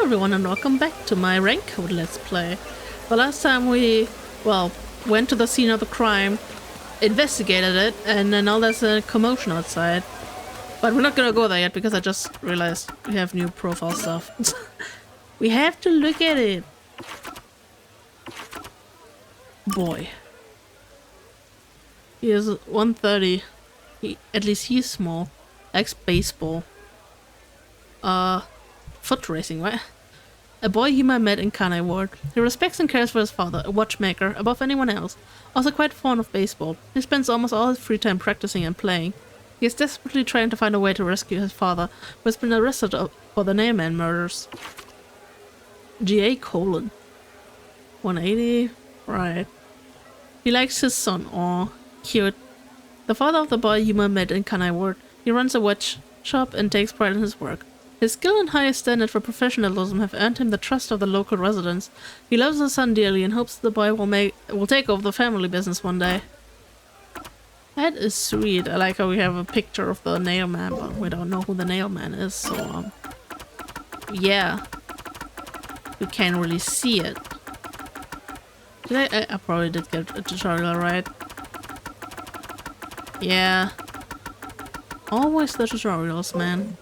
everyone and welcome back to my Raincode Let's Play. The last time we, well, went to the scene of the crime, investigated it, and then now there's a commotion outside. But we're not gonna go there yet because I just realized we have new profile stuff. We have to look at it. Boy. He is 130. At least he's small. Likes baseball. Foot racing, right? A boy Yuma met in Kanai Ward. He respects and cares for his father, a watchmaker, above anyone else. Also quite fond of baseball. He spends almost all his free time practicing and playing. He is desperately trying to find a way to rescue his father, who has been arrested for the Nailman murders. GA colon. 180? Right. He likes his son. Aw, cute. The father of the boy Yuma met in Kanai Ward. He runs a watch shop and takes pride in his work. His skill and high standard for professionalism have earned him the trust of the local residents. He loves his son dearly and hopes the boy will take over the family business one day. That is sweet. I like how we have a picture of the nailman, but we don't know who the nailman is, so yeah. We can't really see it. Did I probably did get a tutorial, right? Yeah. Always the tutorials, man.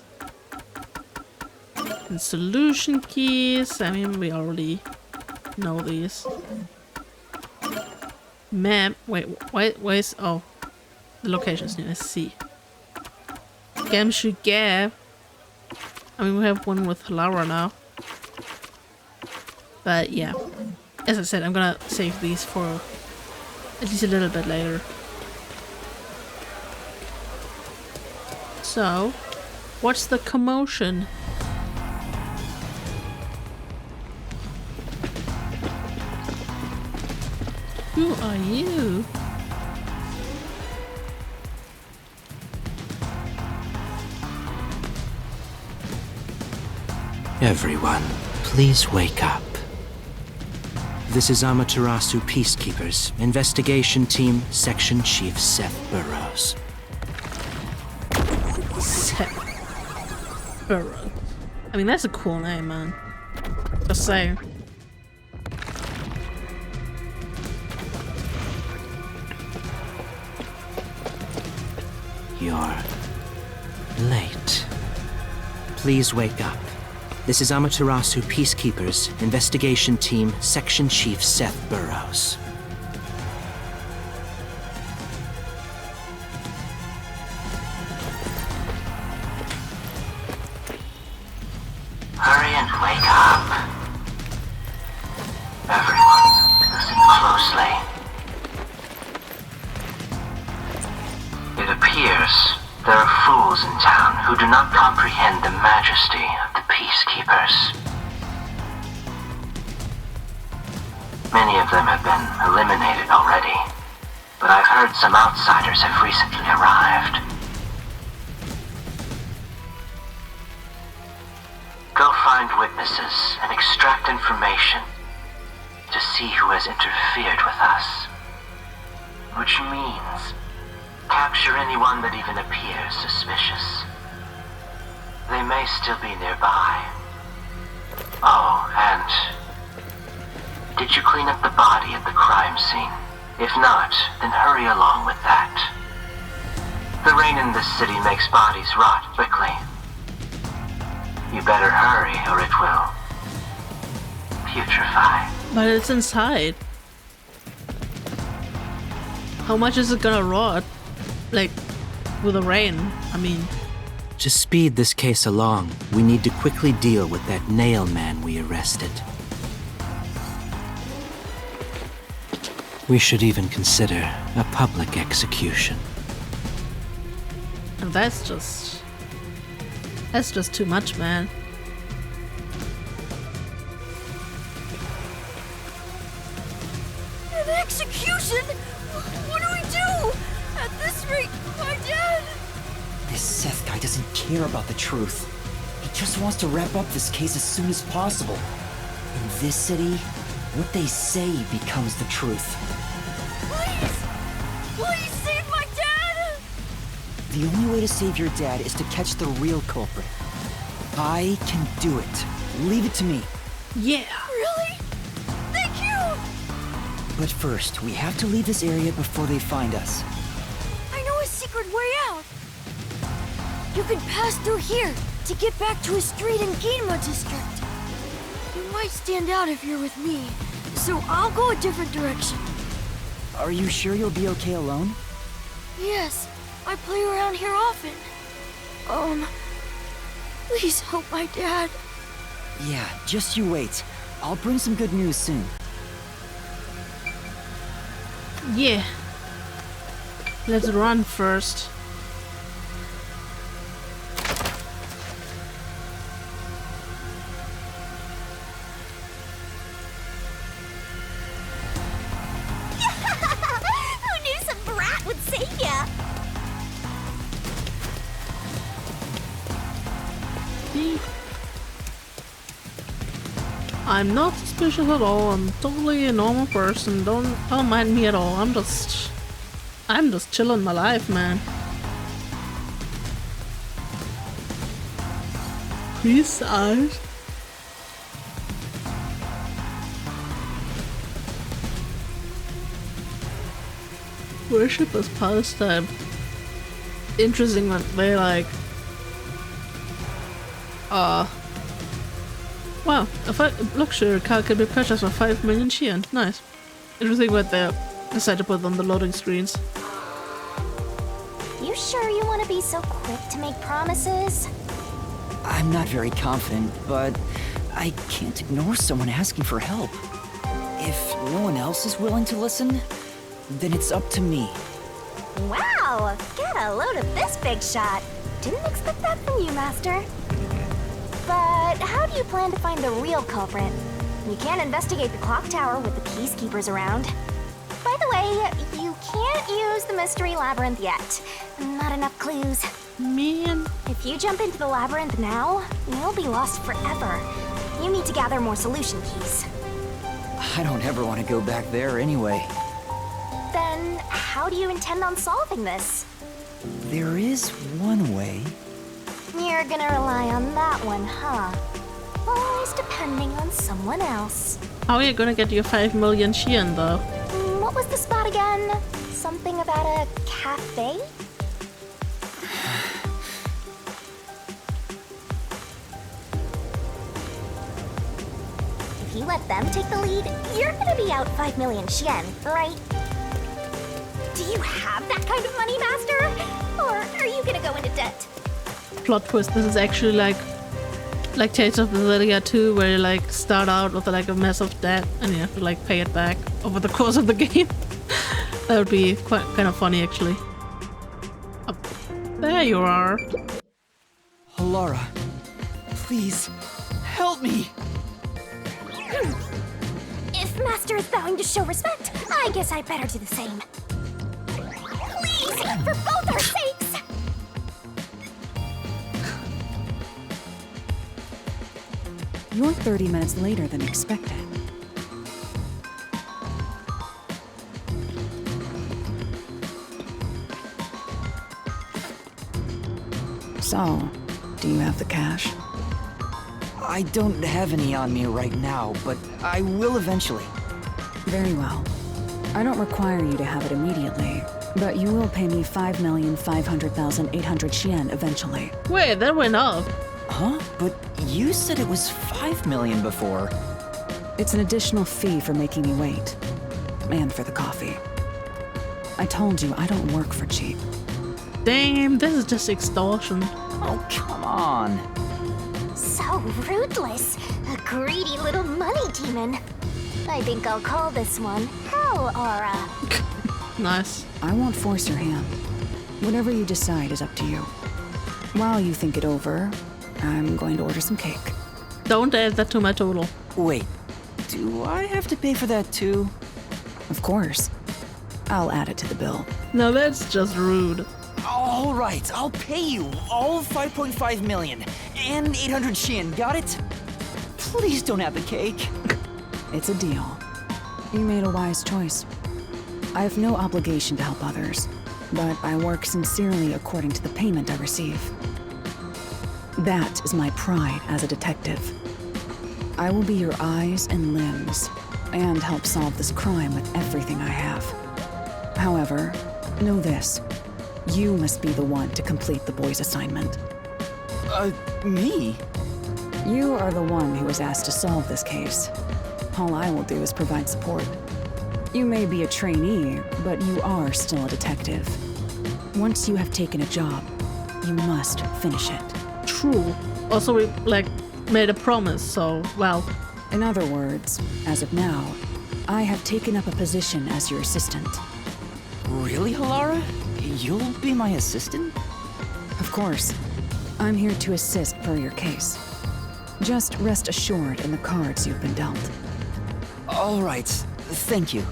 And solution keys. I mean, we already know these. Map. Wait, where's... Oh. The location's near C. Gamshu Gap. I mean, we have one with Lara now. But yeah. As I said, I'm gonna save these for at least a little bit later. So, what's the commotion? Who are you? Everyone, please wake up. This is Amaterasu Peacekeepers, Investigation Team, Section Chief Seth Burrows. Seth Burrows. I mean, that's a cool name, man. Just saying. You're late. Please wake up. This is Amaterasu Peacekeepers, Investigation Team, Section Chief Seth Burrows. Hurry and wake up. Everyone, listen closely. It appears there are fools in town who do not comprehend the majesty of the Peacekeepers. Many of them have been eliminated already, but I've heard some outsiders have recently arrived. Go find witnesses and extract information to see who has interfered with us. Which means capture anyone that even appears suspicious. They may still be nearby. Oh, and did you clean up the body at the crime scene? If not, then hurry along with that. The rain in this city makes bodies rot quickly. You better hurry or it will putrefy. But it's inside. How much is it gonna rot? Like, with the rain, I mean. To speed this case along, we need to quickly deal with that nail man we arrested. We should even consider a public execution. And that's just too much, man. An execution? What do we do? At this rate, my dad... This Seth guy doesn't care about the truth. He just wants to wrap up this case as soon as possible. In this city, what they say becomes the truth. Please! Please save my dad! The only way to save your dad is to catch the real culprit. I can do it. Leave it to me. Yeah. Really? Thank you! But first, we have to leave this area before they find us. I know a secret way out. You can pass through here to get back to a street in Ginma district. You might stand out if you're with me, so I'll go a different direction. Are you sure you'll be okay alone? Yes, I play around here often. Please help my dad. Yeah, just you wait. I'll bring some good news soon. Yeah. Let's run first. Who knew some brat would save ya? I'm not suspicious at all. I'm totally a normal person. Don't mind me at all. I'm just chilling my life, man. Peace out. Worship as pastime. Interesting that they like. Wow, a luxury car can be purchased for 5 million yen. Nice. Interesting what they decided to put on the loading screens. You sure you want to be so quick to make promises? I'm not very confident, but I can't ignore someone asking for help. If no one else is willing to listen, then it's up to me. Wow! Get a load of this big shot. Didn't expect that from you, Master. But how do you plan to find the real culprit? You can't investigate the clock tower with the peacekeepers around. By the way, you can't use the mystery labyrinth yet. Not enough clues. Man. If you jump into the labyrinth now, you'll be lost forever. You need to gather more solution keys. I don't ever want to go back there anyway. Then how do you intend on solving this? There is one way. You're gonna rely on that one, huh? Always depending on someone else. How are you gonna get your 5 million yen though? What was the spot again? Something about a cafe? If you let them take the lead, you're gonna be out 5 million yen, right? Do you have that kind of money, Master? Or are you gonna go into debt? Plot twist, this is actually like Tales of Berseria 2, where you like start out with like a massive debt and you have to like pay it back over the course of the game. That would be quite kind of funny actually. Oh, there you are. Halara, please, help me! If Master is vowing to show respect, I guess I better do the same. Please, for both our sakes! You're 30 minutes later than expected. So, do you have the cash? I don't have any on me right now, but I will eventually. Very well. I don't require you to have it immediately, but you will pay me 5,500,800 yen eventually. Wait, that went up. Huh? But you said it was 5 million before. It's an additional fee for making me wait. And for the coffee. I told you I don't work for cheap. Damn, this is just extortion. Oh, come on. So ruthless. A greedy little money demon. I think I'll call this one Hell Aura. Nice. I won't force your hand. Whatever you decide is up to you. While you think it over, I'm going to order some cake. Don't add that to my total. Wait, do I have to pay for that too? Of course. I'll add it to the bill. No, that's just rude. All right, I'll pay you all 5.5 million and 800 yen, got it? Please don't have the cake. It's a deal. You made a wise choice. I have no obligation to help others, but I work sincerely according to the payment I receive. That is my pride as a detective. I will be your eyes and limbs, and help solve this crime with everything I have. However, know this. You must be the one to complete the boy's assignment. Me? You are the one who was asked to solve this case. All I will do is provide support. You may be a trainee, but you are still a detective. Once you have taken a job, you must finish it. True. Also, we, made a promise, so, well. In other words, as of now, I have taken up a position as your assistant. Really, Halara? You'll be my assistant? Of course. I'm here to assist per your case. Just rest assured in the cards you've been dealt. All right. Thank you.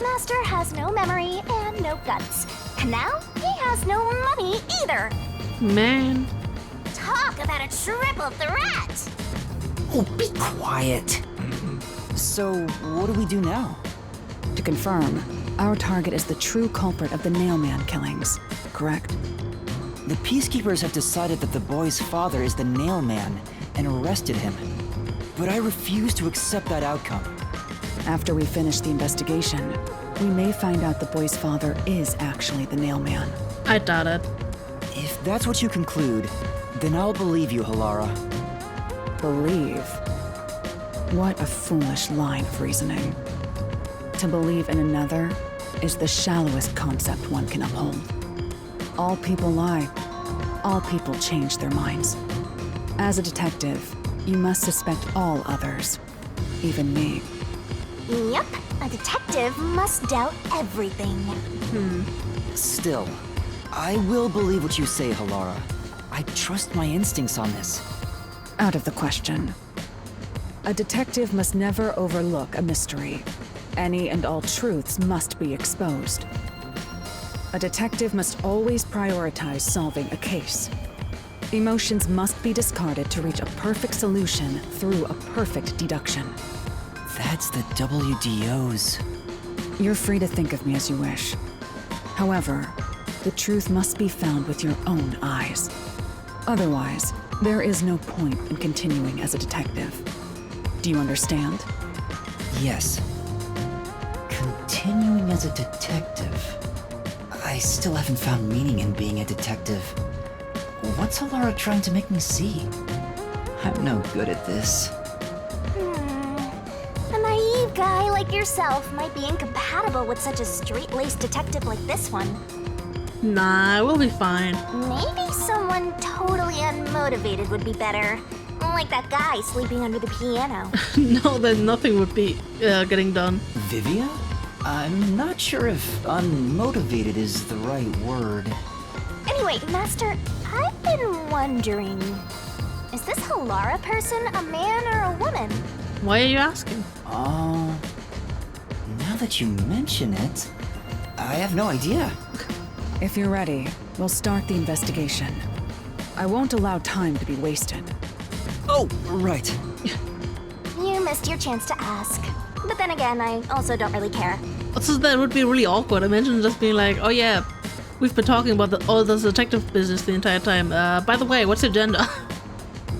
Master has no memory and no guts. And now he has no money either. Man. Talk about a triple threat! Oh, be quiet. So, what do we do now? To confirm, our target is the true culprit of the Nailman killings, correct? The Peacekeepers have decided that the boy's father is the Nailman and arrested him. But I refuse to accept that outcome. After we finish the investigation, we may find out the boy's father is actually the Nailman. I doubt it. If that's what you conclude, then I'll believe you, Halara. Believe? What a foolish line of reasoning. To believe in another is the shallowest concept one can uphold. All people lie. All people change their minds. As a detective, you must suspect all others, even me. Yup, a detective must doubt everything. Still, I will believe what you say, Halara. I trust my instincts on this. Out of the question. A detective must never overlook a mystery. Any and all truths must be exposed. A detective must always prioritize solving a case. Emotions must be discarded to reach a perfect solution through a perfect deduction. That's the WDOs. You're free to think of me as you wish. However, the truth must be found with your own eyes. Otherwise, there is no point in continuing as a detective. Do you understand? Yes. Continuing as a detective. I still haven't found meaning in being a detective. What's Halara trying to make me see? I'm no good at this. A naive guy like yourself might be incompatible with such a straight-laced detective like this one. Nah, we'll be fine. Maybe someone totally unmotivated would be better. Like that guy sleeping under the piano. No, then nothing would be getting done. Vivia? I'm not sure if unmotivated is the right word. Anyway, Master, I've been wondering, is this Halara person a man or a woman? Why are you asking? Now that you mention it, I have no idea. If you're ready, we'll start the investigation. I won't allow time to be wasted. Oh, right. You missed your chance to ask. But then again, I also don't really care. Also, that would be really awkward. Imagine just being like, oh yeah, we've been talking about all this detective business the entire time. By the way, what's your gender?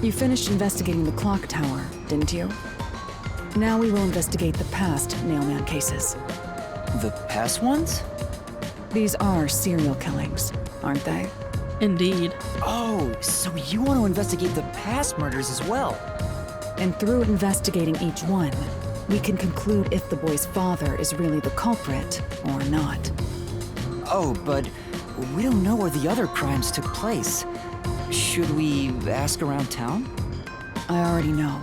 You finished investigating the clock tower, didn't you? Now we will investigate the past Nailman cases. The past ones? These are serial killings, aren't they? Indeed. Oh, so you want to investigate the past murders as well? And through investigating each one, we can conclude if the boy's father is really the culprit or not. Oh, but we don't know where the other crimes took place. Should we ask around town? I already know.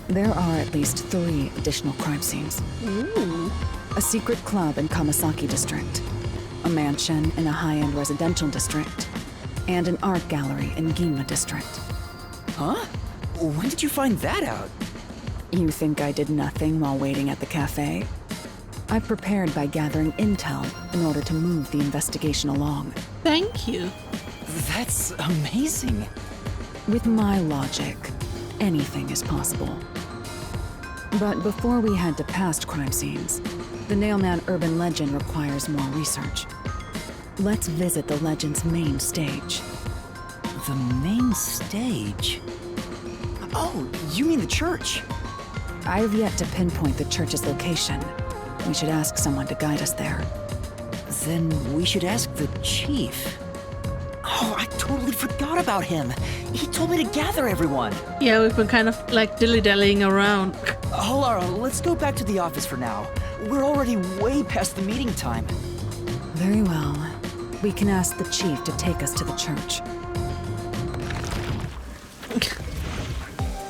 There are at least 3 additional crime scenes. Ooh. A secret club in Kamasaki district, a mansion in a high-end residential district, and an art gallery in Ginma district. Huh? When did you find that out? You think I did nothing while waiting at the cafe? I prepared by gathering intel in order to move the investigation along. Thank you. That's amazing. With my logic, anything is possible. But before we head to past crime scenes, the Nailman urban legend requires more research. Let's visit the legend's main stage. The main stage? Oh, you mean the church? I have yet to pinpoint the church's location. We should ask someone to guide us there. Then we should ask the chief. Oh, I totally forgot about him. He told me to gather everyone. Yeah, we've been kind of like dilly-dallying around. Lara, let's go back to the office for now. We're already way past the meeting time. Very well. We can ask the chief to take us to the church.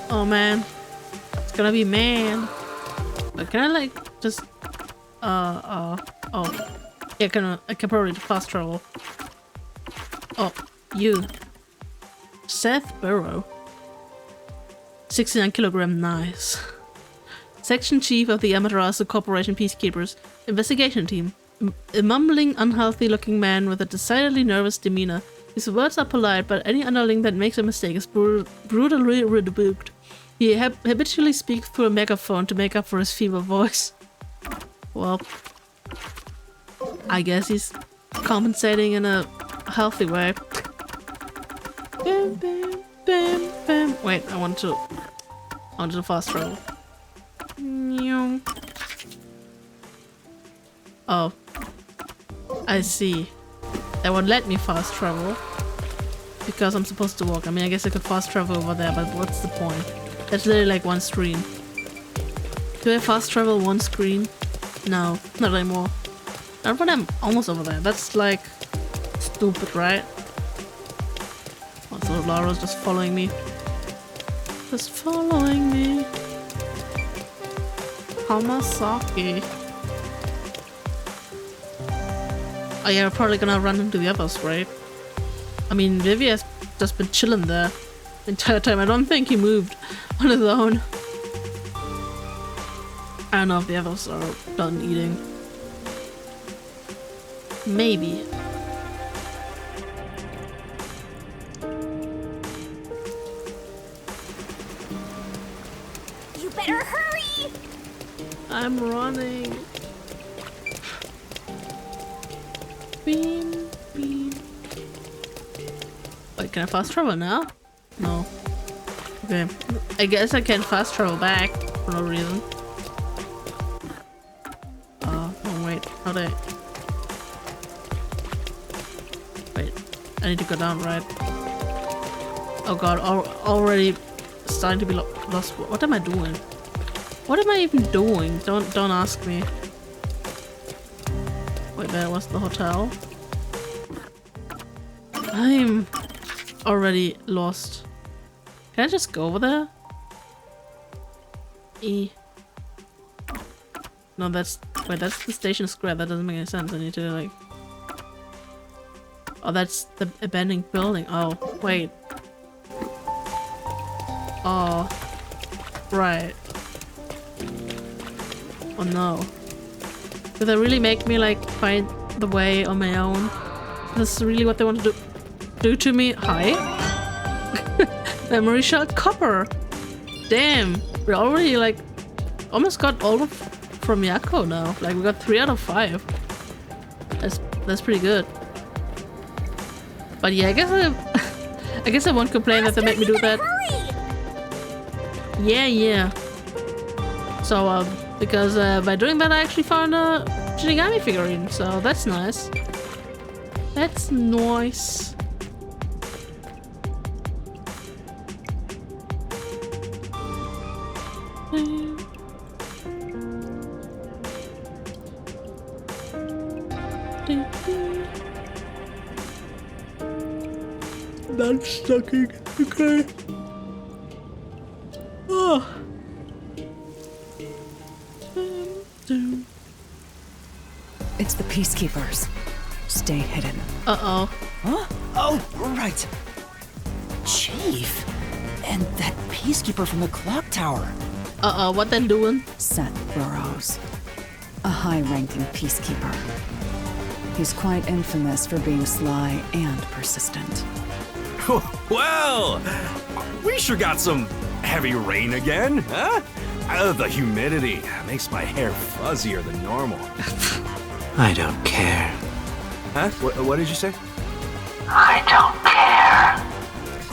Oh man, it's gonna be man. But can I like just oh yeah, I can probably fast travel. Oh, you, Seth Burrow, 69 kilogram, nice. Section chief of the Amaterasu Corporation Peacekeepers Investigation Team. A mumbling, unhealthy-looking man with a decidedly nervous demeanor. His words are polite, but any underling that makes a mistake is brutally rebuked. He habitually speaks through a megaphone to make up for his feeble voice. Well, I guess he's compensating in a healthy way. Bam, bam, bam, bam. Wait, I want to fast travel. Oh, I see. That would let me fast travel because I'm supposed to walk. I mean, I guess I could fast travel over there, but what's the point? That's literally like one screen. Do I fast travel one screen? No, not anymore. Not when I'm almost over there. That's like stupid, right? Oh, so Lara's just following me. Just following me. Hamasaki. Oh yeah, we're probably gonna run into the others, right? I mean, Vivi has just been chilling there the entire time. I don't think he moved on his own. I don't know if the others are done eating. Maybe. You better hurry! I'm running. Beam, beam. Wait, can I fast travel now? No. Okay. I guess I can fast travel back for no reason. Oh wait, how do I... Wait, I need to go down, right? Oh god, already starting to be lost. What am I doing? What am I even doing? Don't ask me. Wait, there was the hotel. I'm already lost. Can I just go over there? No, that's... Wait, that's the station square. That doesn't make any sense. I need to like... Oh, that's the abandoned building. Oh, wait. Oh. Right. Oh no. Did they really make me like find the way on my own? This is really what they want to do to me? Hi? Memory shell copper! Damn! We already like almost got all of from Yako now. Like we got 3 out of 5. That's pretty good. But yeah, I guess I won't complain that they made me do that. Yeah. So because by doing that I actually found a Shinigami figurine, so that's nice. That's nice. Not stucking. Okay. Oh. It's the Peacekeepers. Stay hidden. Uh-oh. Huh? Oh, right. Chief. And that peacekeeper from the clock tower. Uh-oh, what they doing? Seth Burrows. A high-ranking peacekeeper. He's quite infamous for being sly and persistent. Well, we sure got some heavy rain again, huh? The humidity makes my hair fuzzier than normal. I don't care. Huh? What did you say? I don't care.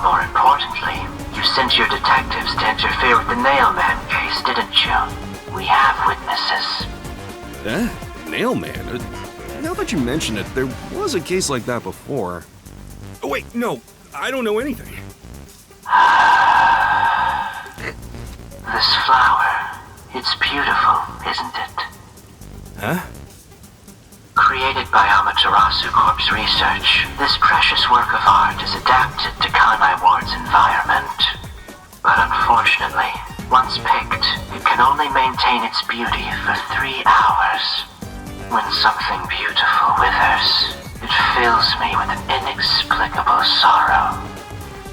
More importantly, You sent your detectives to interfere with the Nailman case, didn't you? We have witnesses. Nailman? Now that you mention it, there was a case like that before. Oh, wait, no, I don't know anything. This flower, it's beautiful, isn't it? Huh? Created by Amaterasu Corp's research, this precious work of art is adapted to Kanai Ward's environment. But unfortunately, once picked, it can only maintain its beauty for 3 hours. When something beautiful withers, it fills me with an inexplicable sorrow.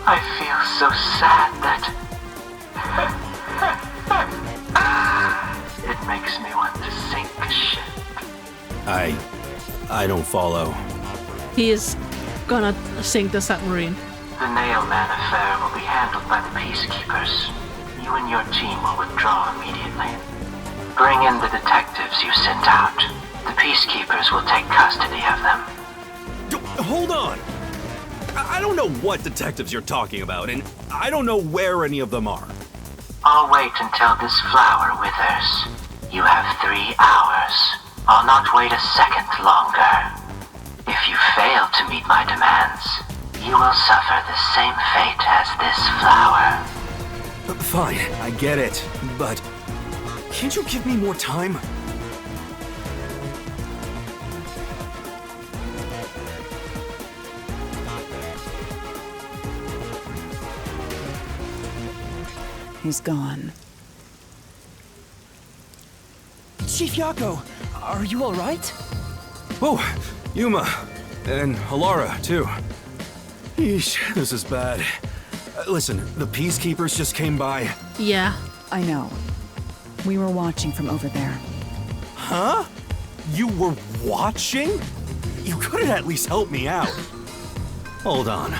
I feel so sad that... it makes me want to sink a ship. I don't follow. He is gonna sink the submarine. The Nailman affair will be handled by the Peacekeepers. You and your team will withdraw immediately. Bring in the detectives you sent out. The Peacekeepers will take custody of them. Hold on! I don't know what detectives you're talking about, and I don't know where any of them are. I'll wait until this flower withers. You have 3 hours. I'll not wait a second longer. If you fail to meet my demands, you will suffer the same fate as this flower. Fine, I get it, but can't you give me more time? He's gone. Chief Yako, are you alright? Oh, Yuma, and Halara, too. Yeesh, this is bad. Listen, the Peacekeepers just came by. Yeah. I know. We were watching from over there. Huh? You were watching? You could have at least helped me out. Hold on.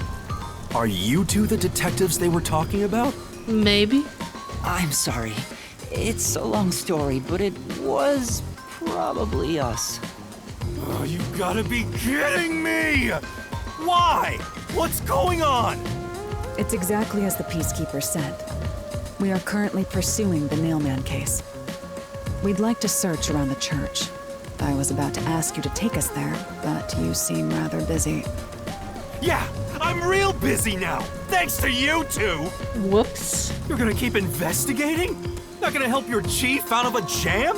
Are you two the detectives they were talking about? Maybe. I'm sorry. It's a long story, but it was probably us. Oh, you gotta be kidding me! Why? What's going on? It's exactly as the Peacekeeper said. We are currently pursuing the Nailman case. We'd like to search around the church. I was about to ask you to take us there, but you seem rather busy. Yeah, I'm real busy now, thanks to you two! Whoops. You're gonna keep investigating? Not gonna help your chief out of a jam?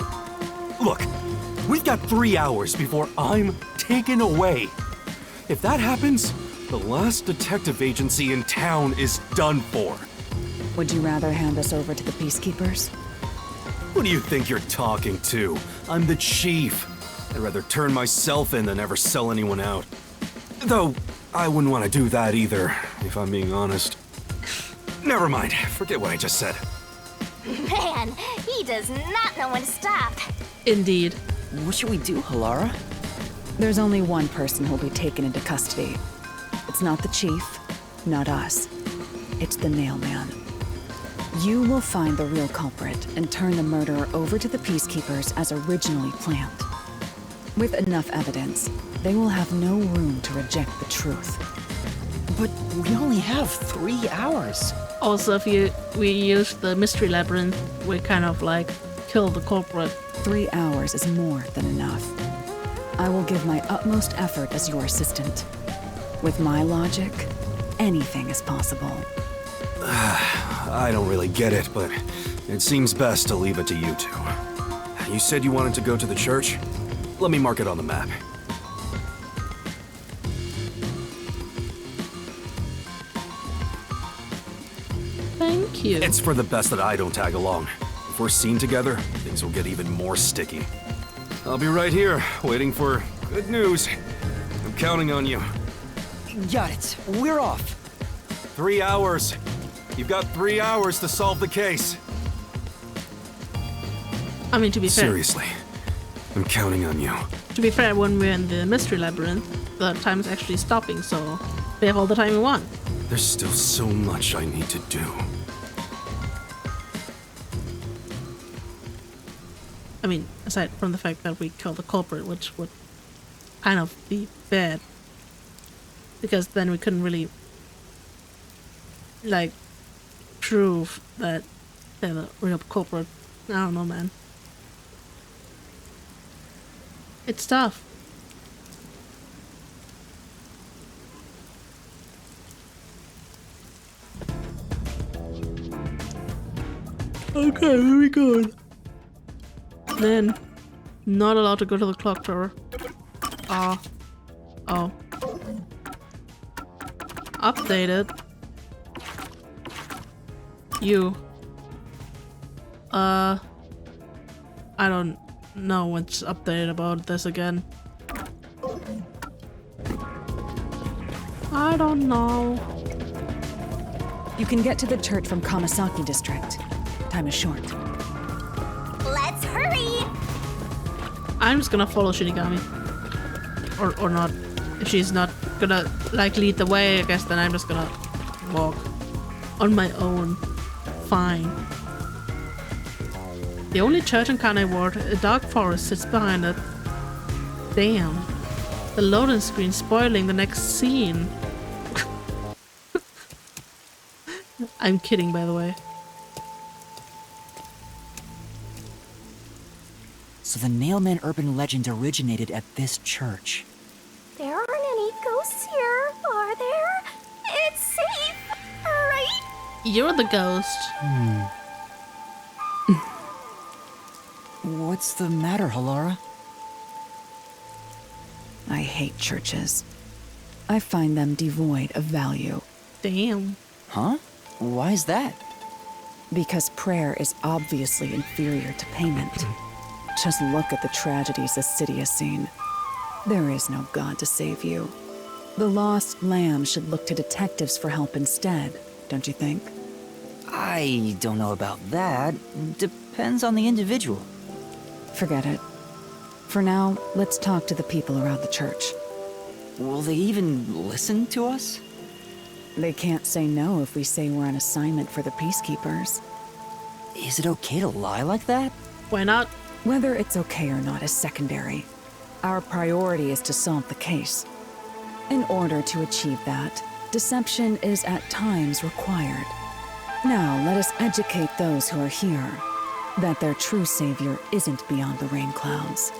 Look, we've got 3 hours before I'm taken away. If that happens, the last detective agency in town is done for. Would you rather hand us over to the Peacekeepers? Who do you think you're talking to? I'm the chief. I'd rather turn myself in than ever sell anyone out. Though, I wouldn't want to do that either, if I'm being honest. Never mind, forget what I just said. Man, he does not know when to stop. Indeed. What should we do, Halara? There's only one person who'll be taken into custody. It's not the chief, not us. It's the Nailman. You will find the real culprit and turn the murderer over to the Peacekeepers as originally planned. With enough evidence, they will have no room to reject the truth. But we only have 3 hours. Also, if we use the mystery labyrinth, we kind of like kill the culprit. 3 hours is more than enough. I will give my utmost effort as your assistant. With my logic, anything is possible. I don't really get it, but it seems best to leave it to you two. You said you wanted to go to the church? Let me mark it on the map. Thank you. It's for the best that I don't tag along. If we're seen together, things will get even more sticky. I'll be right here, waiting for good news. I'm counting on you. Got it. We're off. 3 hours. You've got 3 hours to solve the case. I mean, to be fair. Seriously, I'm counting on you. To be fair, when we're in the mystery labyrinth, the time is actually stopping, so we have all the time we want. There's still so much I need to do. I mean, aside from the fact that we killed the culprit, which would kind of be bad. Because then we couldn't really, like, prove that they're the real culprit. I don't know, man. It's tough. Okay, very good. Then, not allowed to go to the clock tower. Oh. Updated. You. I don't know what's updated about this again. I don't know. You can get to the church from Kamasaki district. Time is short. Let's hurry! I'm just gonna follow Shinigami. Or not. If she's not gonna like lead the way, I guess then I'm just gonna walk on my own. Fine. The only church in Kanai Ward, a dark forest sits behind it. Damn. The loading screen spoiling the next scene. I'm kidding, by the way. So the Nailman urban legend originated at this church. There aren't any ghosts here, are there? It's safe, right? You're the ghost. What's the matter, Halara? I hate churches. I find them devoid of value. Damn. Huh? Why is that? Because prayer is obviously inferior to payment. Just look at the tragedies the city has seen. There is no God to save you. The lost lamb should look to detectives for help instead, don't you think? I don't know about that. Depends on the individual. Forget it. For now, let's talk to the people around the church. Will they even listen to us? They can't say no if we say we're on assignment for the peacekeepers. Is it okay to lie like that? Why not? Whether it's okay or not is secondary. Our priority is to solve the case. In order to achieve that, deception is at times required. Now, let us educate those who are here that their true savior isn't beyond the rain clouds.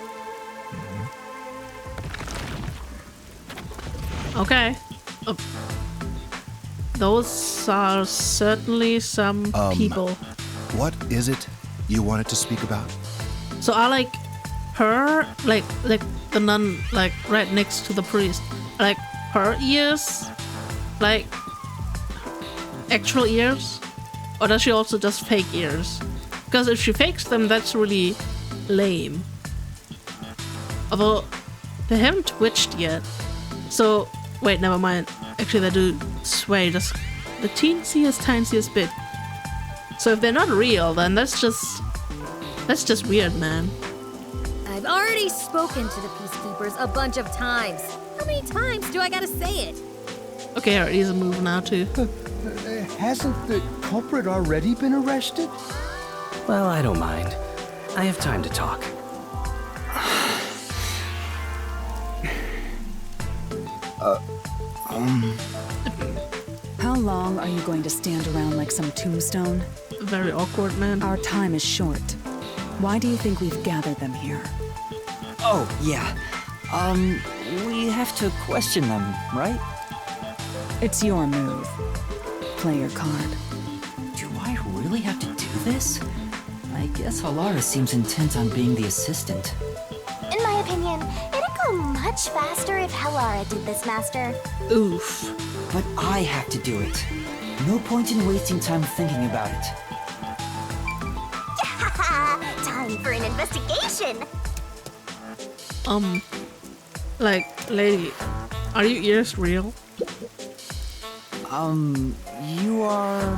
Okay. Those are certainly some people. What is it you wanted to speak about? So I like her, like the nun, like right next to the priest. I like her ears, like actual ears, or does she also just fake ears? Because if she fakes them, that's really lame. Although they haven't twitched yet. So wait, never mind. Actually, they do sway just the tiniest bit. So if they're not real, then that's just weird, man. I've already spoken to the peacekeepers a bunch of times. How many times do I gotta say it? Okay, alright, he's a move now too. Hasn't the culprit already been arrested? Well, I don't mind. I have time to talk. How long are you going to stand around like some tombstone? Very awkward, man. Our time is short. Why do you think we've gathered them here? Oh, yeah. We have to question them, right? It's your move. Play your card. Do I really have to do this? I guess Halara seems intent on being the assistant. In my opinion, it'd go much faster if Halara did this, Master. Oof. But I have to do it. No point in wasting time thinking about it. Time for an investigation! Like, lady, are your ears real? You are...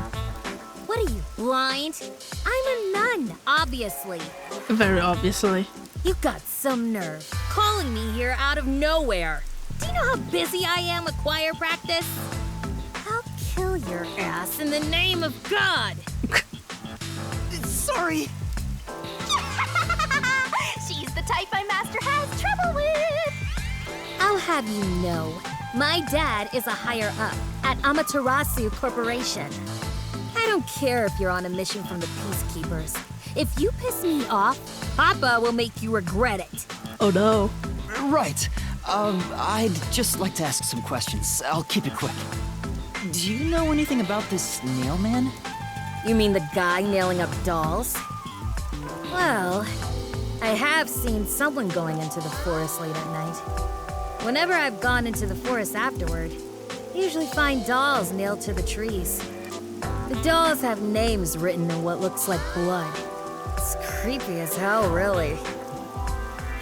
What are you, blind? I'm a nun, obviously. Very obviously. You got some nerve, calling me here out of nowhere. Do you know how busy I am with choir practice? I'll kill your ass in the name of God! Sorry! She's the type my master has trouble with! I'll have you know, my dad is a higher up at Amaterasu Corporation. I don't care if you're on a mission from the Peacekeepers. If you piss me off, Papa will make you regret it. Oh no. Right. I'd just like to ask some questions. I'll keep it quick. Do you know anything about this nail man? You mean the guy nailing up dolls? Well, I have seen someone going into the forest late at night. Whenever I've gone into the forest afterward, I usually find dolls nailed to the trees. The dolls have names written in what looks like blood. It's creepy as hell, really.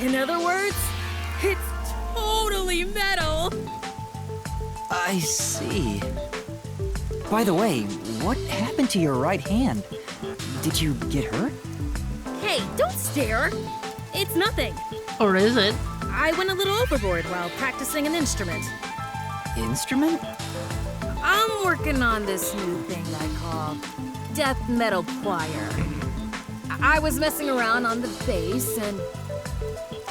In other words, it's totally metal! I see. By the way, what happened to your right hand? Did you get hurt? Hey, don't stare! It's nothing. Or is it? I went a little overboard while practicing an instrument. Instrument? I'm working on this new thing I call death metal choir. I was messing around on the bass and,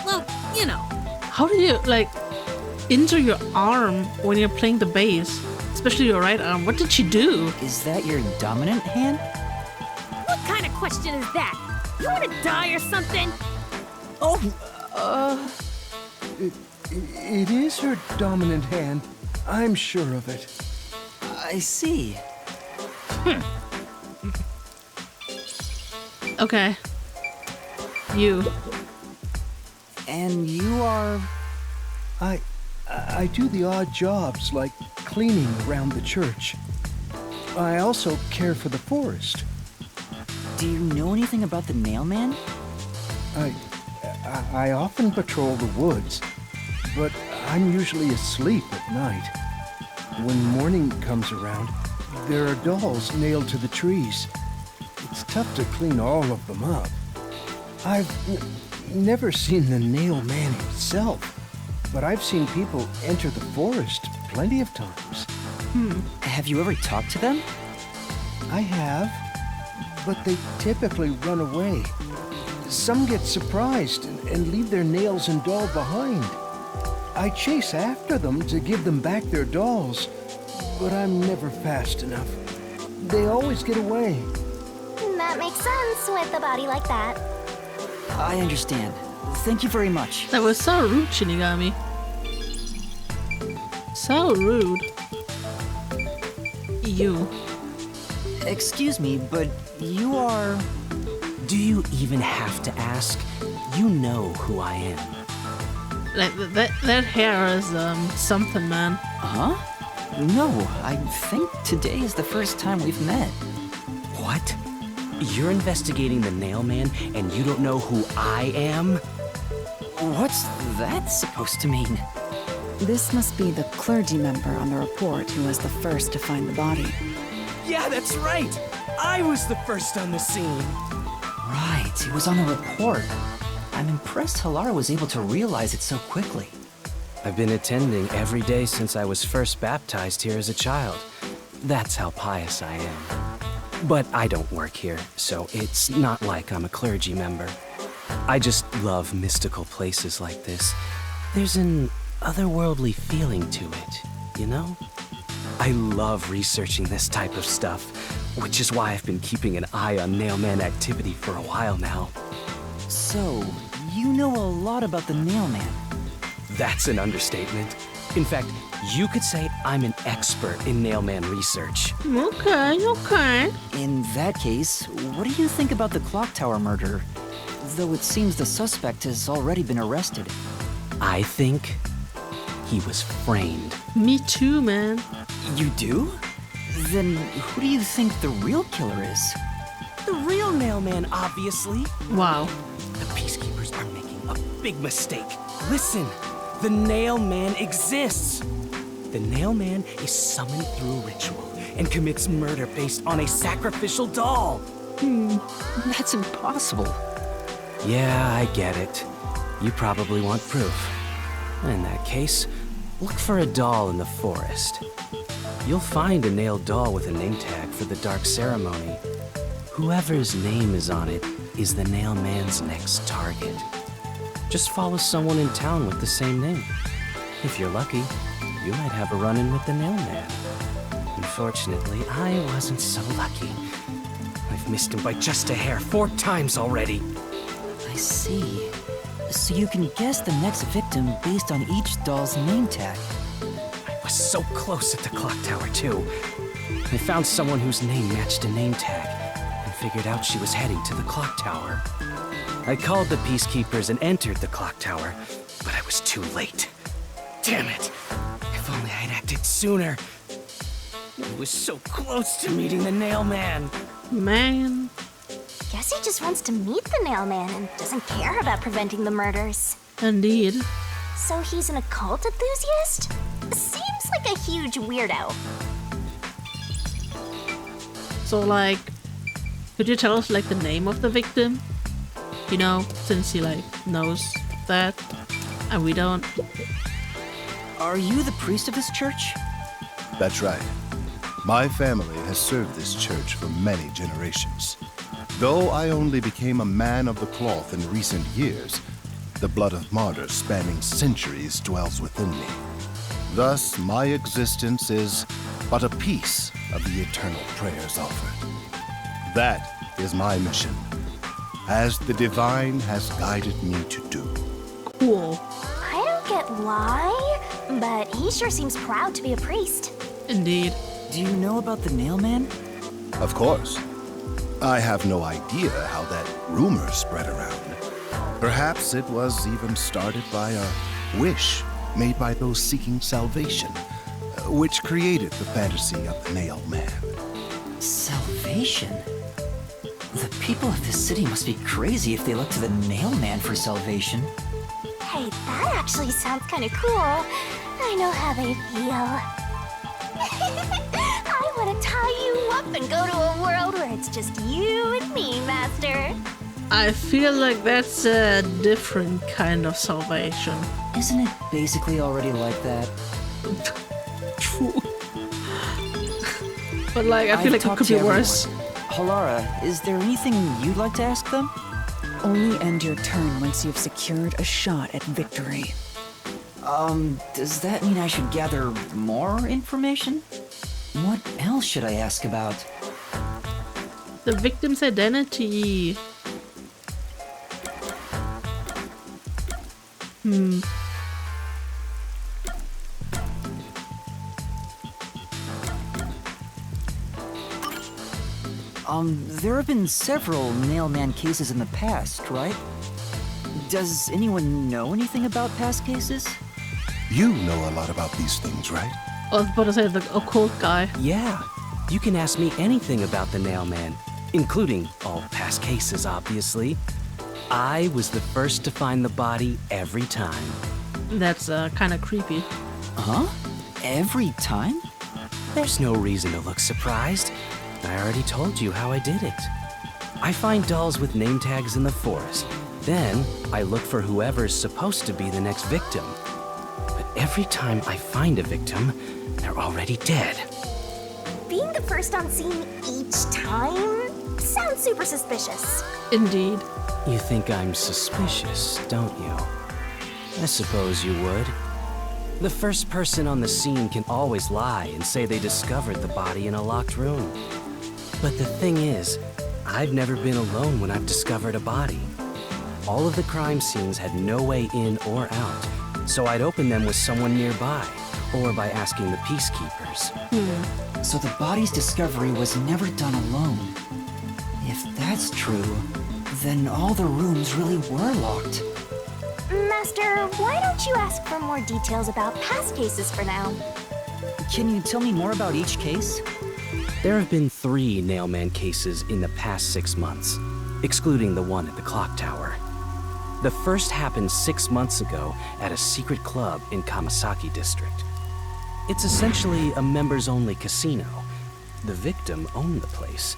well, you know. How do you, like, injure your arm when you're playing the bass? Especially your right arm. What did she do? Is that your dominant hand? What kind of question is that? You want to die or something? Oh, It is her dominant hand. I'm sure of it. I see. Okay. You. And you are... I do the odd jobs like cleaning around the church. I also care for the forest. Do you know anything about the nail man? I often patrol the woods, but I'm usually asleep at night. When morning comes around, there are dolls nailed to the trees. It's tough to clean all of them up. I've never seen the nail man himself, but I've seen people enter the forest plenty of times. Have you ever talked to them? I have, but they typically run away. Some get surprised and leave their nails and doll behind. I chase after them to give them back their dolls, but I'm never fast enough. They always get away. That makes sense with a body like that. I understand. Thank you very much. That was so rude, Shinigami. So rude. You. Excuse me, but you are... Do you even have to ask? You know who I am. Like, that hair is, something, man. Huh? No, I think today is the first time we've met. What? You're investigating the nail man and you don't know who I am? What's that supposed to mean? This must be the clergy member on the report who was the first to find the body. Yeah, that's right! I was the first on the scene! Right, it was on the report. I'm impressed Halara was able to realize it so quickly. I've been attending every day since I was first baptized here as a child. That's how pious I am. But I don't work here, so it's not like I'm a clergy member. I just love mystical places like this. There's an otherworldly feeling to it, you know? I love researching this type of stuff, which is why I've been keeping an eye on Nailman activity for a while now. So, you know a lot about the Nailman. That's an understatement. In fact, you could say I'm an expert in Nailman research. Okay. In that case, what do you think about the clock tower murder? Though it seems the suspect has already been arrested. I think he was framed. Me too, man. You do? Then who do you think the real killer is? The real Nailman, obviously. Wow. The Peacekeepers are making a big mistake. Listen, the Nailman exists. The Nailman is summoned through ritual and commits murder based on a sacrificial doll. That's impossible. Yeah, I get it. You probably want proof. In that case, look for a doll in the forest. You'll find a nailed doll with a name tag for the Dark Ceremony. Whoever's name is on it is the Nailman's next target. Just follow someone in town with the same name. If you're lucky, you might have a run-in with the Nailman. In Unfortunately, I wasn't so lucky. I've missed him by just a hair 4 times already. I see. So you can guess the next victim based on each doll's name tag. I was so close at the clock tower, too. I found someone whose name matched a name tag and figured out she was heading to the clock tower. I called the peacekeepers and entered the clock tower, but I was too late. Damn it! If only I'd acted sooner. I was so close to meeting the nail man. Man. Guess he just wants to meet the nail man and doesn't care about preventing the murders. Indeed. So he's an occult enthusiast? Seems like a huge weirdo. So, like, could you tell us, like, the name of the victim? You know, since he, like, knows that, and we don't. Are you the priest of this church? That's right. My family has served this church for many generations. Though I only became a man of the cloth in recent years, the blood of martyrs spanning centuries dwells within me. Thus, my existence is but a piece of the eternal prayers offered. That is my mission, as the divine has guided me to do. Cool. I don't get why, but he sure seems proud to be a priest. Indeed. Do you know about the nail man? Of course. I have no idea how that rumor spread around. Perhaps it was even started by a wish made by those seeking salvation, which created the fantasy of the nail man. Salvation? The people of this city must be crazy if they look to the nail man for salvation. Hey, that actually sounds kind of cool. I know how they feel. I want to tie you up and go to a world where it's just you and me, Master. I feel like that's a different kind of salvation. Isn't it basically already like that? True. But like, I feel like it could be worse. Halara, is there anything you'd like to ask them? Only end your turn once you've secured a shot at victory. Does that mean I should gather more information? What else should I ask about? The victim's identity. There have been several nailman cases in the past, right? Does anyone know anything about past cases? You know a lot about these things, right? I was about to say the occult guy. Yeah, you can ask me anything about the nail man, including all past cases, obviously. I was the first to find the body every time. That's kind of creepy. Huh? Every time? There's no reason to look surprised. I already told you how I did it. I find dolls with name tags in the forest. Then, I look for whoever's supposed to be the next victim. But every time I find a victim, they're already dead. Being the first on scene each time sounds super suspicious. Indeed. You think I'm suspicious, don't you? I suppose you would. The first person on the scene can always lie and say they discovered the body in a locked room. But the thing is, I've never been alone when I've discovered a body. All of the crime scenes had no way in or out, so I'd open them with someone nearby, or by asking the peacekeepers. So the body's discovery was never done alone. If that's true, then all the rooms really were locked. Master, why don't you ask for more details about past cases for now? Can you tell me more about each case? There have been 3 nailman cases in the past 6 months, excluding the one at the clock tower. The first happened 6 months ago at a secret club in Kamasaki district. It's essentially a members-only casino. The victim owned the place.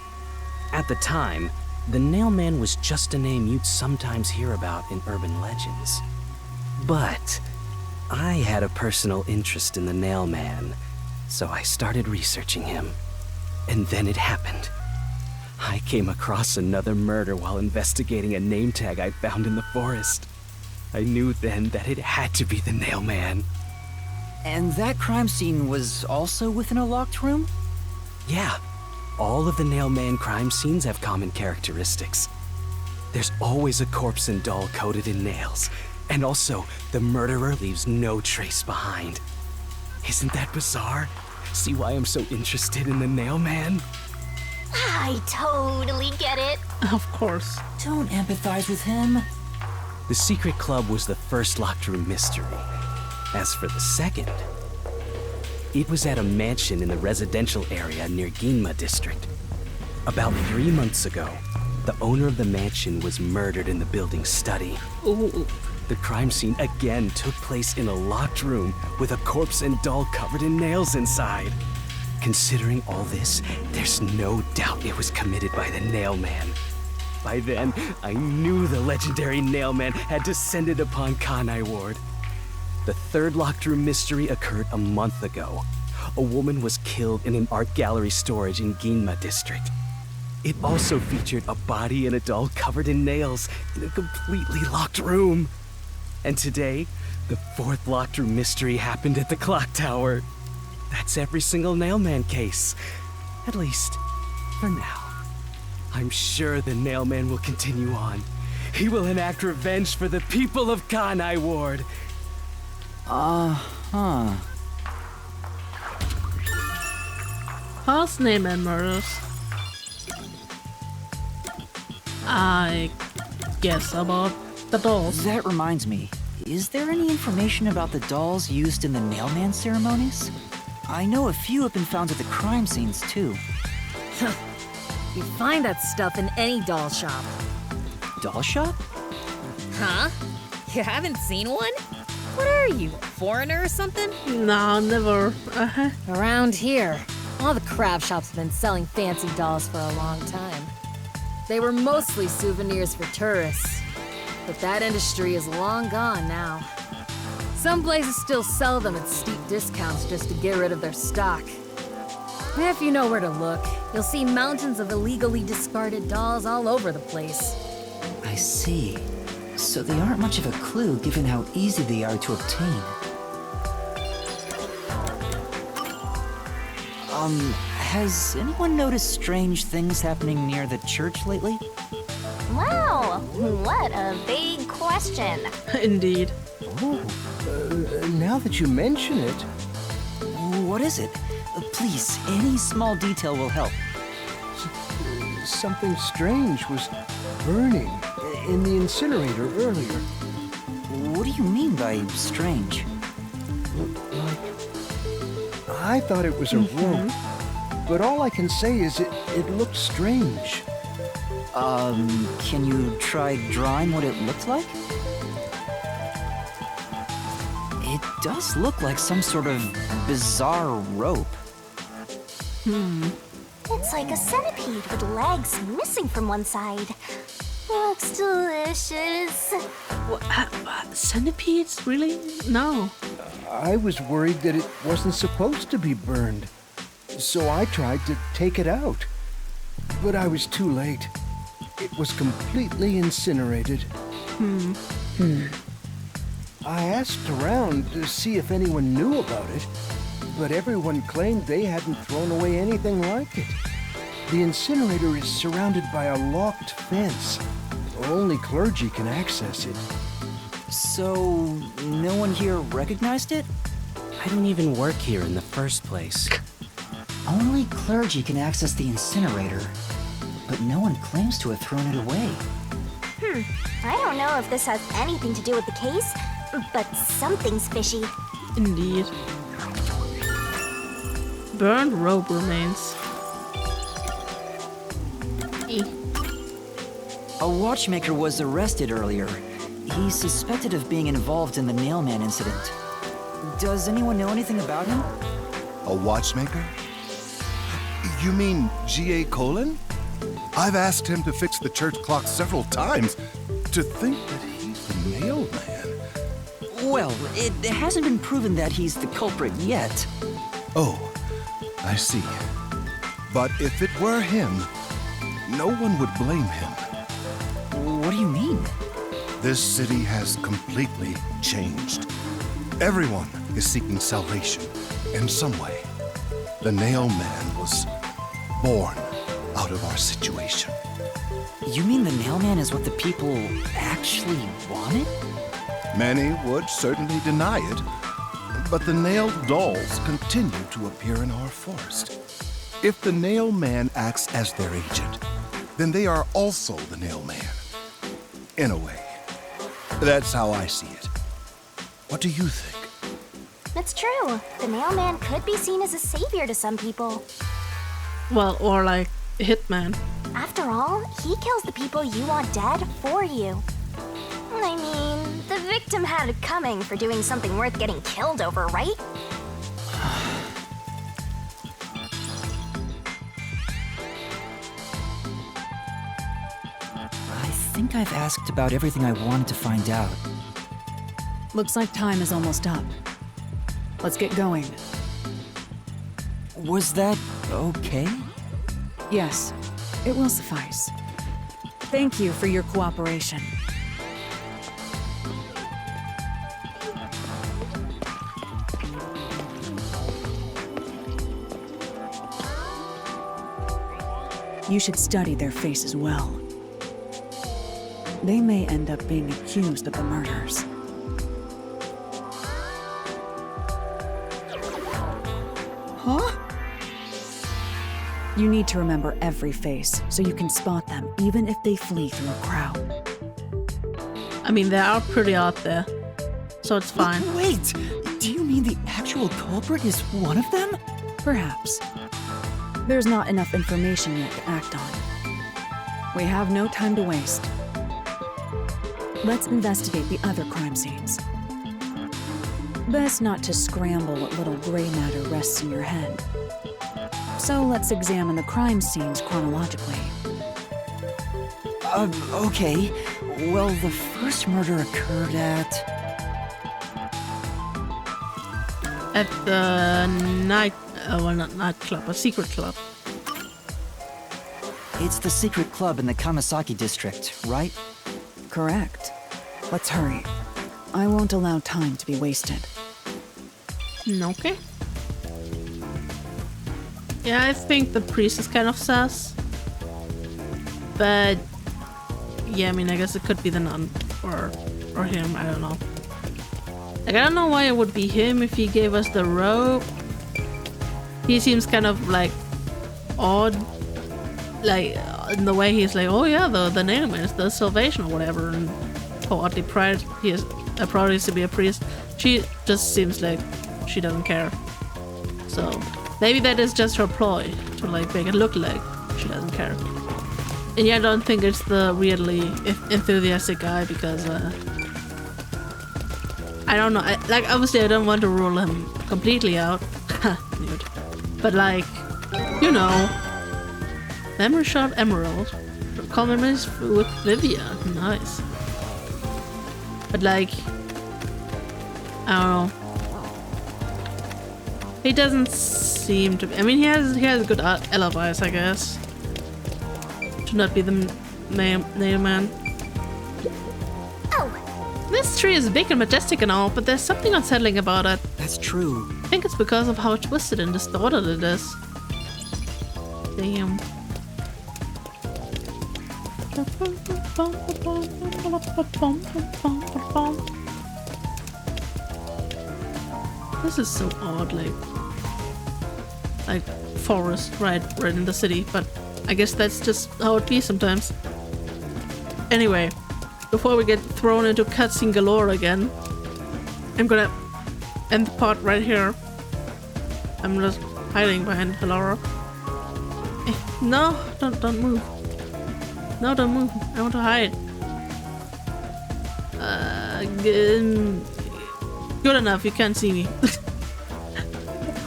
At the time, the Nailman was just a name you'd sometimes hear about in urban legends. But I had a personal interest in the Nailman, so I started researching him. And then it happened. I came across another murder while investigating a name tag I found in the forest. I knew then that it had to be the Nailman. And that crime scene was also within a locked room? Yeah, all of the Nailman crime scenes have common characteristics. There's always a corpse and doll coated in nails, and also the murderer leaves no trace behind. Isn't that bizarre? See why I'm so interested in the Nailman? I totally get it. Of course. Don't empathize with him. The secret club was the first locked room mystery. As for the second, it was at a mansion in the residential area near Ginma district. About 3 months ago, the owner of the mansion was murdered in the building's study. Ooh. The crime scene again took place in a locked room with a corpse and doll covered in nails inside. Considering all this, there's no doubt it was committed by the Nailman. By then, I knew the legendary Nailman had descended upon Kanai Ward. The third locked room mystery occurred a month ago. A woman was killed in an art gallery storage in Ginma district. It also featured a body and a doll covered in nails in a completely locked room. And today, the fourth locked room mystery happened at the clock tower. That's every single Nailman case. At least, for now. I'm sure the Nailman will continue on. He will enact revenge for the people of Kanai Ward. Uh-huh. Past Nailman murders. I guess about the dolls. That reminds me. Is there any information about the dolls used in the Nailman ceremonies? I know a few have been found at the crime scenes, too. You find that stuff in any doll shop. Doll shop? Huh? You haven't seen one? What are you, a foreigner or something? No, never. Around here, all the craft shops have been selling fancy dolls for a long time. They were mostly souvenirs for tourists, but that industry is long gone now. Some places still sell them at steep discounts just to get rid of their stock. If you know where to look, you'll see mountains of illegally discarded dolls all over the place. I see. So they aren't much of a clue given how easy they are to obtain. Has anyone noticed strange things happening near the church lately? Wow, what a big question. Indeed. Oh, now that you mention it, What is it? Please, any small detail will help. something strange was burning in the incinerator earlier. What do you mean by strange? Like, I thought it was a rope, but all I can say is it looked strange. Can you try drawing what it looked like? It does look like some sort of bizarre rope. It's like a centipede with legs missing from one side. Looks delicious. Centipedes? Really? No. I was worried that it wasn't supposed to be burned, so I tried to take it out. But I was too late. It was completely incinerated. I asked around to see if anyone knew about it, but everyone claimed they hadn't thrown away anything like it. The incinerator is surrounded by a locked fence. Only clergy can access it. So, no one here recognized it? I don't even work here in the first place. Only clergy can access the incinerator, but no one claims to have thrown it away. I don't know if this has anything to do with the case, but something's fishy. Indeed. Burned rope remains. A watchmaker was arrested earlier. He's suspected of being involved in the Nailman incident. Does anyone know anything about him? A watchmaker? You mean G.A. Colin? I've asked him to fix the church clock several times. To think that he's the Nailman. Well, it hasn't been proven that he's the culprit yet. Oh, I see. But if it were him, no one would blame him. What do you mean? This city has completely changed. Everyone is seeking salvation in some way. The Nailman was born out of our situation. You mean the Nailman is what the people actually wanted? Many would certainly deny it, but the nailed dolls continue to appear in our forest. If the Nail Man acts as their agent, then they are also the Nail Man. In a way. That's how I see it. What do you think? It's true. The Nail Man could be seen as a savior to some people. Well, or like a hitman. After all, he kills the people you want dead for you. I mean, the victim had it coming for doing something worth getting killed over, right? I think I've asked about everything I wanted to find out. Looks like time is almost up. Let's get going. Was that okay? Yes, it will suffice. Thank you for your cooperation. You should study their faces well. They may end up being accused of the murders. Huh? You need to remember every face, so you can spot them even if they flee through a crowd. I mean, they are pretty out there, so it's fine. Wait! Do you mean the actual culprit is one of them? Perhaps. There's not enough information yet to act on. We have no time to waste. Let's investigate the other crime scenes. Best not to scramble what little gray matter rests in your head. So let's examine the crime scenes chronologically. Okay. Well, the first murder occurred at the night, well, not nightclub, a secret club. It's the secret club in the Kamasaki district, right? Correct. Let's hurry. I won't allow time to be wasted. Okay. Yeah, I think the priest is kind of sus. But yeah, I mean, I guess it could be the nun or him, I don't know. Like, I don't know why it would be him if he gave us the rope. He seems kind of like odd, like in the way he's like, oh yeah, the name is the salvation or whatever, and how oddly proud he is to be a priest. She just seems like she doesn't care. So maybe that is just her ploy to like make it look like she doesn't care. And yeah, I don't think it's the weirdly enthusiastic guy because I don't know. Like, obviously I don't want to rule him completely out. Nude. But like, you know, memory shot emerald. Comments with Livia. Nice. But like, I don't know. He doesn't seem to be, I mean, he has good alibis, I guess. To not be the nail man. Oh! This tree is big and majestic and all, but there's something unsettling about it. That's true. I think it's because of how twisted and distorted it is. Damn. This is so odd, like forest right in the city, but I guess that's just how it be sometimes. Anyway, before we get thrown into cutscene galore again, I'm gonna end the part right here. I'm just hiding behind Laura. No, don't move. No, don't move. I want to hide. Good enough, you can't see me.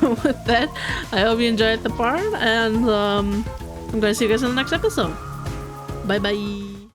With that, I hope you enjoyed the part, and I'm gonna see you guys in the next episode. Bye bye.